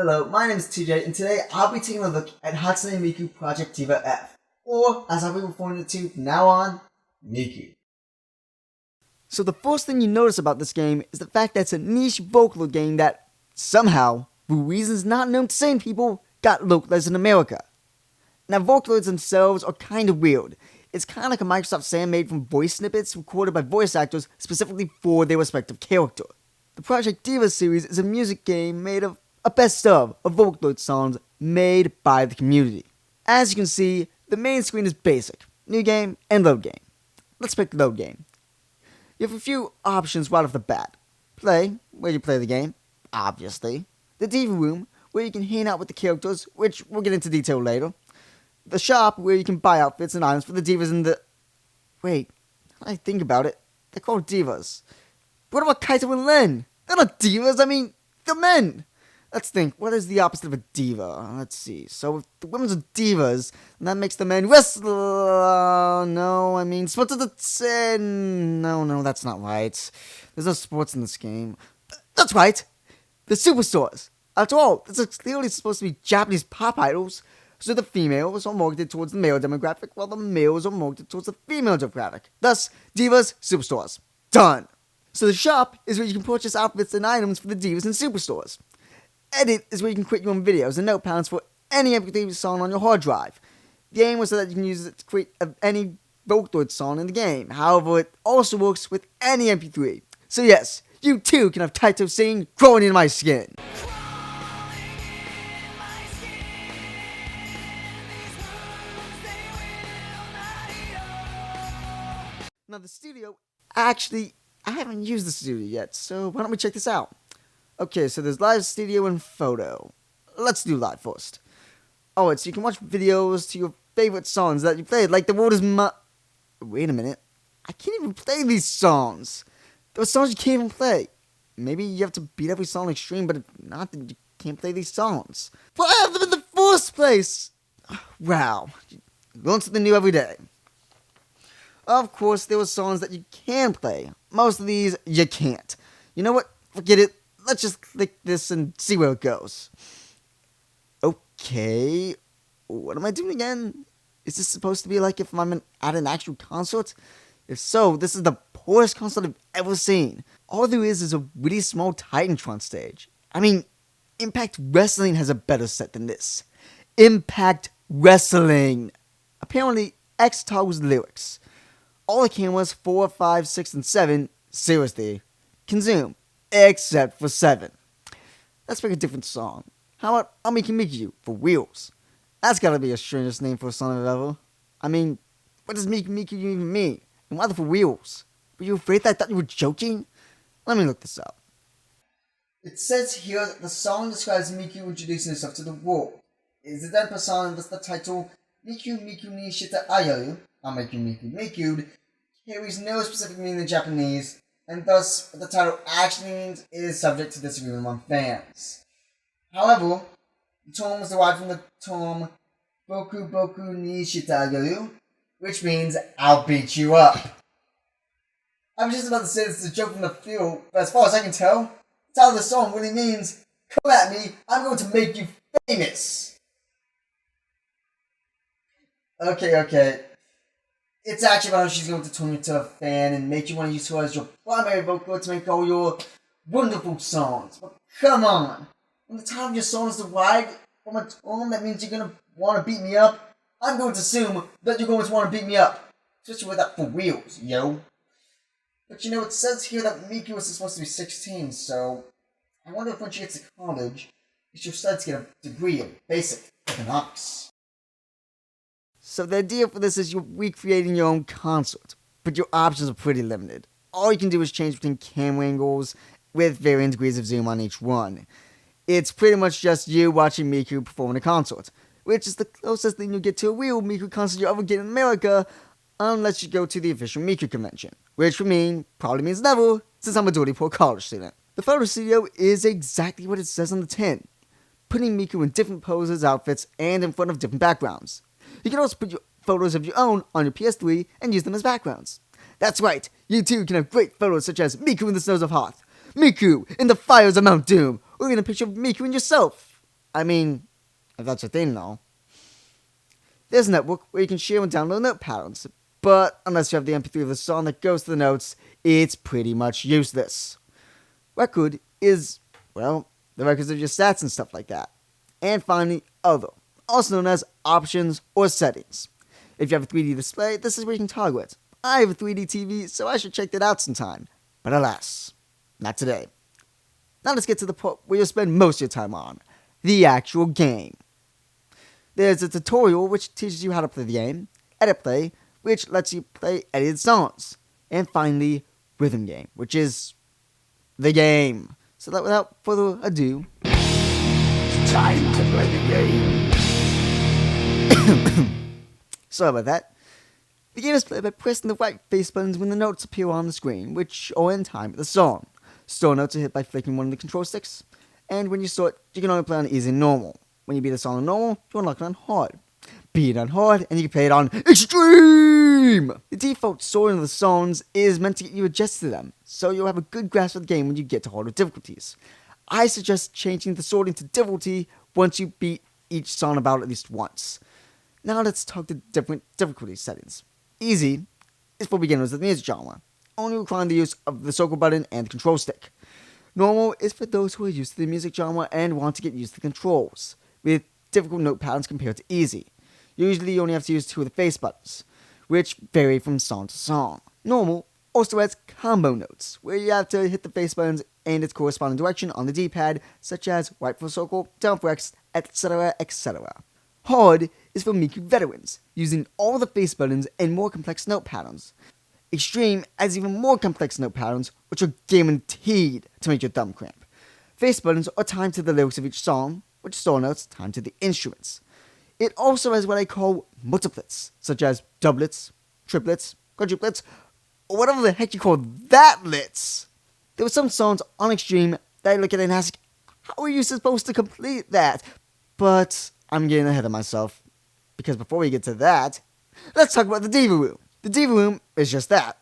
Hello, my name is TJ, and today I'll be taking a look at Hatsune Miku Project Diva F, or as I'll be referring it to from now on, Miku. So the first thing you notice about this game is the fact that it's a niche Vocaloid game that, somehow, for reasons not known to sane people, got localized in America. Now Vocaloids themselves are kind of weird. It's kind of like a Microsoft Sam made from voice snippets recorded by voice actors specifically for their respective character. The Project Diva series is a music game made of a best of Vocaloid songs made by the community. As you can see, the main screen is basic, new game, and load game. Let's pick load game. You have a few options right off the bat. Play, where you play the game, obviously. The Diva Room, where you can hang out with the characters, which we'll get into detail later. The Shop, where you can buy outfits and items for the divas in the... Wait, now that I think about it, they're called divas. But what about Kaito and Len? They're not divas, they're men! Let's think, what is the opposite of a diva? Let's see, so if the women's are divas, then that makes the men wrestler... sports are No, that's not right. There's no sports in this game. That's right! The superstars! After all, this is clearly supposed to be Japanese pop idols, so the females are marketed towards the male demographic, while the males are marketed towards the female demographic. Thus, divas, superstars. Done! So the shop is where you can purchase outfits and items for the divas and superstars. Edit is where you can create your own videos and notepads for any MP3 song on your hard drive. The aim was so that you can use it to create any Vocaloid song in the game. However, it also works with any MP3. So yes, you too can have Taito sing "Crawling in My Skin." Now the studio, actually, I haven't used the studio yet, so why don't we check this out? Okay, so there's live, studio, and photo. Let's do live first. Alright, so you can watch videos to your favorite songs that you played, like The World Is My... Wait a minute. I can't even play these songs. There are songs you can't even play. Maybe you have to beat every song extreme, but if not, then you can't play these songs. But I have them in the first place! Wow. You learn something new every day. Of course, there were songs that you can play. Most of these, you can't. You know what? Forget it. Let's just click this and see where it goes. Okay. What am I doing again? Is this supposed to be like if I'm at an actual concert? If so, this is the poorest concert I've ever seen. All there is a really small Titantron stage. Impact Wrestling has a better set than this. Impact Wrestling. Apparently, X toggles lyrics. All the cameras 4, 5, 6, and 7, seriously, can zoom. Except for 7. Let's make a different song. How about I'll Make You Miku for Wheels? That's gotta be a strangest name for a song ever. What does Miku Miku even mean? And why for Wheels? Were you afraid that I thought you were joking? Let me look this up. It says here that the song describes Miku introducing herself to the world. It is then persona and thus the title Miku Miku ni Shita Ayaru, I'll Make You Miku Miku'd, carries no specific meaning in Japanese, and thus what the title actually means is subject to disagreement among fans. However, the term was derived from the term Boku Boku ni Shita Agaru, which means I'll beat you up. I was just about to say this is a joke from the field, but as far as I can tell, the title of the song really means, come at me, I'm going to make you famous. Okay. It's actually about how she's going to turn you into a fan and make you want to use her as your primary vocal to make all your wonderful songs. But come on! When the title of your song is derived from a term that means you're going to want to beat me up, I'm going to assume that you're going to want to beat me up. Especially with that for wheels, yo. But it says here that Miku is supposed to be 16, so I wonder if when she gets to college, she'll start to get a degree in basic economics. So the idea for this is you're recreating your own concert, but your options are pretty limited. All you can do is change between camera angles with varying degrees of zoom on each one. It's pretty much just you watching Miku perform in a concert, which is the closest thing you'll get to a real Miku concert you'll ever get in America, unless you go to the official Miku convention, which for me probably means never, since I'm a dirty poor college student. The photo studio is exactly what it says on the tin, putting Miku in different poses, outfits, and in front of different backgrounds. You can also put your photos of your own on your PS3 and use them as backgrounds. That's right, you too can have great photos such as Miku in the snows of Hoth, Miku in the fires of Mount Doom, or even a picture of Miku and yourself. I mean, if that's your thing, though. There's a network where you can share and download note patterns, but unless you have the MP3 of the song that goes to the notes, it's pretty much useless. Record is, well, the records of your stats and stuff like that. And finally, Other, also known as Options or Settings. If you have a 3D display, this is where you can toggle it. I have a 3D TV, so I should check that out sometime. But alas, not today. Now let's get to the part where you'll spend most of your time on, the actual game. There's a tutorial which teaches you how to play the game, edit play, which lets you play edited songs, and finally, rhythm game, which is the game. So that without further ado, it's time to play the game. Sorry about that. The game is played by pressing the right face buttons when the notes appear on the screen, which are in time with the song. Store notes are hit by flicking one of the control sticks, and when you start, you can only play on easy and normal. When you beat the song on normal, you unlock it on hard. Beat it on hard, and you can play it on extreme! The default sorting of the songs is meant to get you adjusted to them, so you'll have a good grasp of the game when you get to harder difficulties. I suggest changing the sorting to difficulty once you beat each song about at least once. Now let's talk the different difficulty settings. Easy is for beginners of the music genre, only requiring the use of the circle button and the control stick. Normal is for those who are used to the music genre and want to get used to the controls, with difficult note patterns compared to easy. Usually you only have to use 2 of the face buttons, which vary from song to song. Normal also has combo notes, where you have to hit the face buttons and its corresponding direction on the D-pad, such as right for circle, down for X, etc, etc. Hard is for Miku veterans, using all the face buttons and more complex note patterns. Extreme has even more complex note patterns, which are guaranteed to make your thumb cramp. Face buttons are timed to the lyrics of each song, which store notes timed to the instruments. It also has what I call multiplets, such as doublets, triplets, quadruplets, or whatever the heck you call that-lets. There were some songs on Extreme that I look at and ask, how are you supposed to complete that? But I'm getting ahead of myself, because before we get to that, let's talk about the Diva Room. The Diva Room is just that,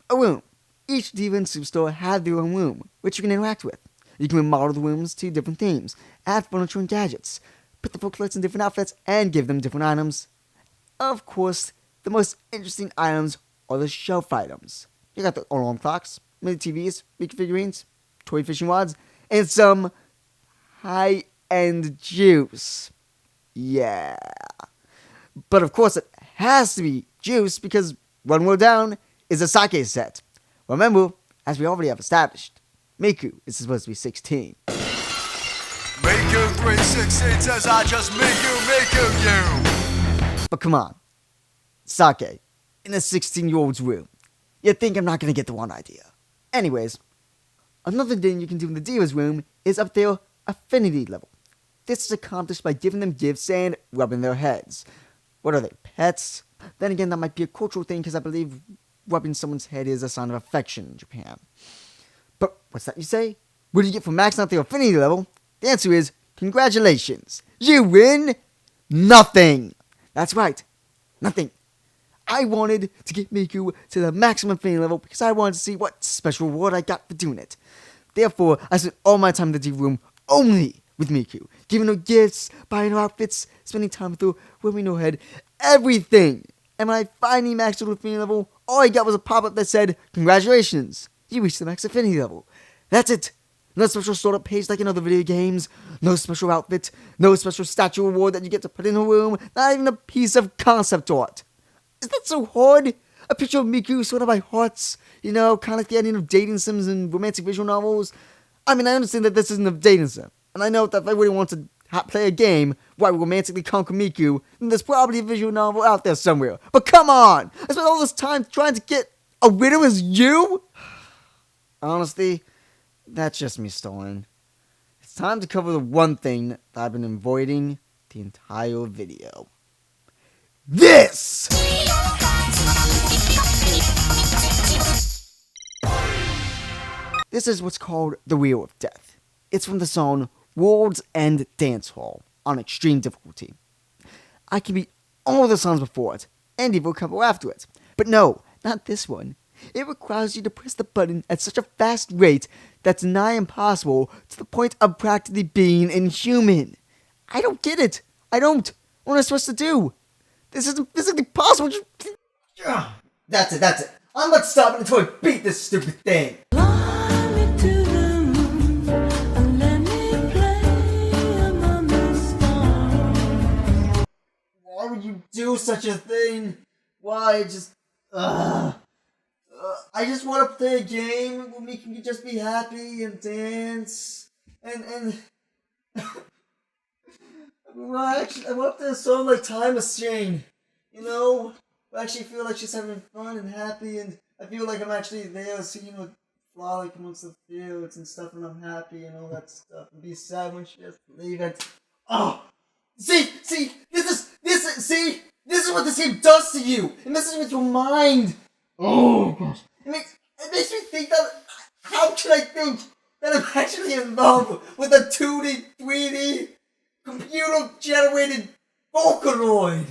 a room. Each Diva and Superstore have their own room, which you can interact with. You can remodel the rooms to different themes, add furniture and gadgets, put the vocalists in different outfits, and give them different items. Of course, the most interesting items are the shelf items. You got the alarm clocks, mini TVs, big figurines, toy fishing rods, and some high-end juice. Yeah. But of course it has to be juice because one more down is a sake set. Remember, as we already have established, Miku is supposed to be 16. Miku 316 says I just Miku you. But come on, sake in a 16-year-old's room. You'd think I'm not going to get the one idea. Anyways, another thing you can do in the Diva's room is up their affinity level. This is accomplished by giving them gifts and rubbing their heads. What are they, pets? Then again, that might be a cultural thing because I believe rubbing someone's head is a sign of affection in Japan. But what's that you say? What do you get for maxing out their affinity level? The answer is, congratulations. You win nothing. That's right, nothing. I wanted to get Miku to the maximum affinity level because I wanted to see what special reward I got for doing it. Therefore, I spent all my time in the Diva room only with Miku, giving her gifts, buying her outfits, spending time with her, rubbing her head, everything. And when I finally maxed her affinity level, all I got was a pop-up that said, congratulations, you reached the max affinity level. That's it. No special sort-up page like in other video games, no special outfit, no special statue reward that you get to put in her room, not even a piece of concept art. Is that so hard? A picture of Miku sorted by hearts, you know, kind of like the ending of dating sims and romantic visual novels. I mean, I understand that this isn't a dating sim, and I know that if I really want to play a game where I romantically conquer Miku, then there's probably a visual novel out there somewhere. But come on! I spent all this time trying to get a widow as you? Honestly, that's just me stalling. It's time to cover the one thing that I've been avoiding the entire video. This! This is what's called the Wheel of Death. It's from the song World's End Dance Hall on extreme difficulty. I can beat all the songs before it, and even a couple after it. But no, not this one. It requires you to press the button at such a fast rate that's nigh impossible to the point of practically being inhuman. I don't get it. I don't. What am I supposed to do? This isn't physically possible. That's it. I'm not stopping until I beat this stupid thing. Fly me to the moon and let me play among the stars. Why would you do such a thing? Why? I just want to play a game where we can just be happy and dance and well, I want to play a song like Time Machine. You know, I actually feel like she's having fun and happy, and I feel like I'm actually there seeing her fly like amongst the fields and stuff, and I'm happy and all that stuff, and be sad when she has to leave. And oh, see, this is what this game does to you. It messes with your mind. Oh gosh, it makes me think that how can I think that I'm actually in love with a 2D, 3D computer generated Vocaloid?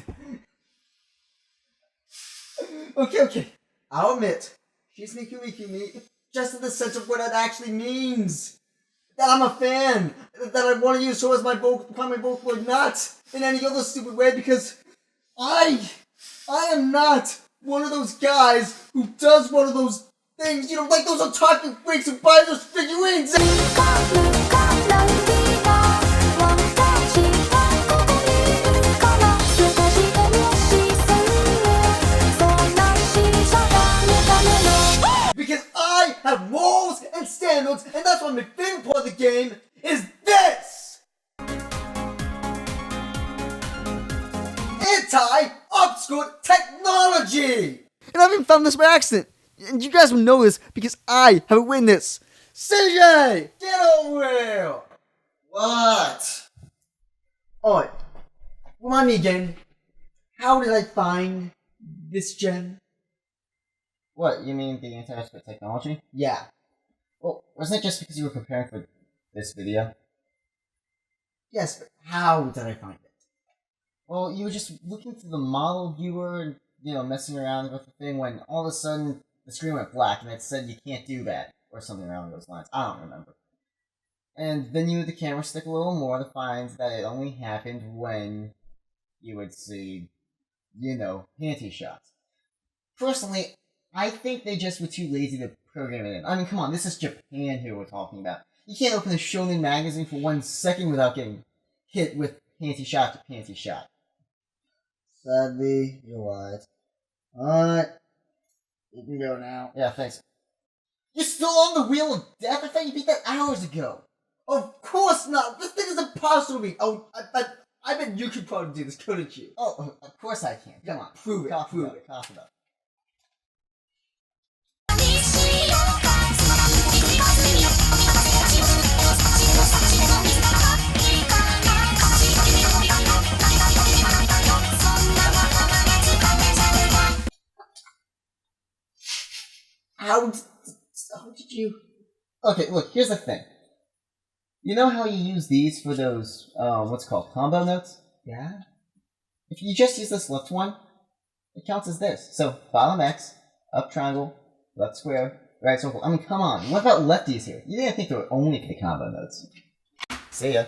Okay. I'll admit, she's Miku me, just in the sense of what it actually means. That I'm a fan, that I want to use her as my primary Vocaloid, not in any other stupid way, because I am not one of those guys who does one of those things, you know, like those otaku freaks who buy those figurines. Because I have rules and standards, and that's why my favorite part of the game is this! Anti-obscure technology! And I haven't found this by accident. And you guys will know this because I have a witness. CJ! Get over here! What? Alright. Remind me again. How did I find this gem? What, you mean the anti-obscure technology? Yeah. Well, wasn't it just because you were preparing for this video? Yes, but how did I find it? Well, you were just looking through the model viewer and, you know, messing around with the thing when all of a sudden the screen went black and it said you can't do that, or something along those lines. I don't remember. And then you moved the camera stick a little more to find that it only happened when you would see, you know, panty shots. Personally, I think they just were too lazy to program it in. I mean, come on, this is Japan here we're talking about. You can't open a Shonen magazine for 1 second without getting hit with panty shot to panty shot. Sadly, you're right. Alright. You can go now. Yeah, thanks. You're still on the wheel of death? I thought you beat that hours ago. Of course not! This thing is impossible to beat! Oh, I bet you could probably do this, couldn't you? Oh, of course I can. Come on. Prove it, Cough prove about it. Cough about it. How did you... Okay, look, here's the thing. You know how you use these for those, what's it called, combo notes? Yeah? If you just use this left one, it counts as this. So, bottom X, up triangle, left square, right circle. I mean, come on. What about lefties here? You didn't think they were only for the combo notes. See ya.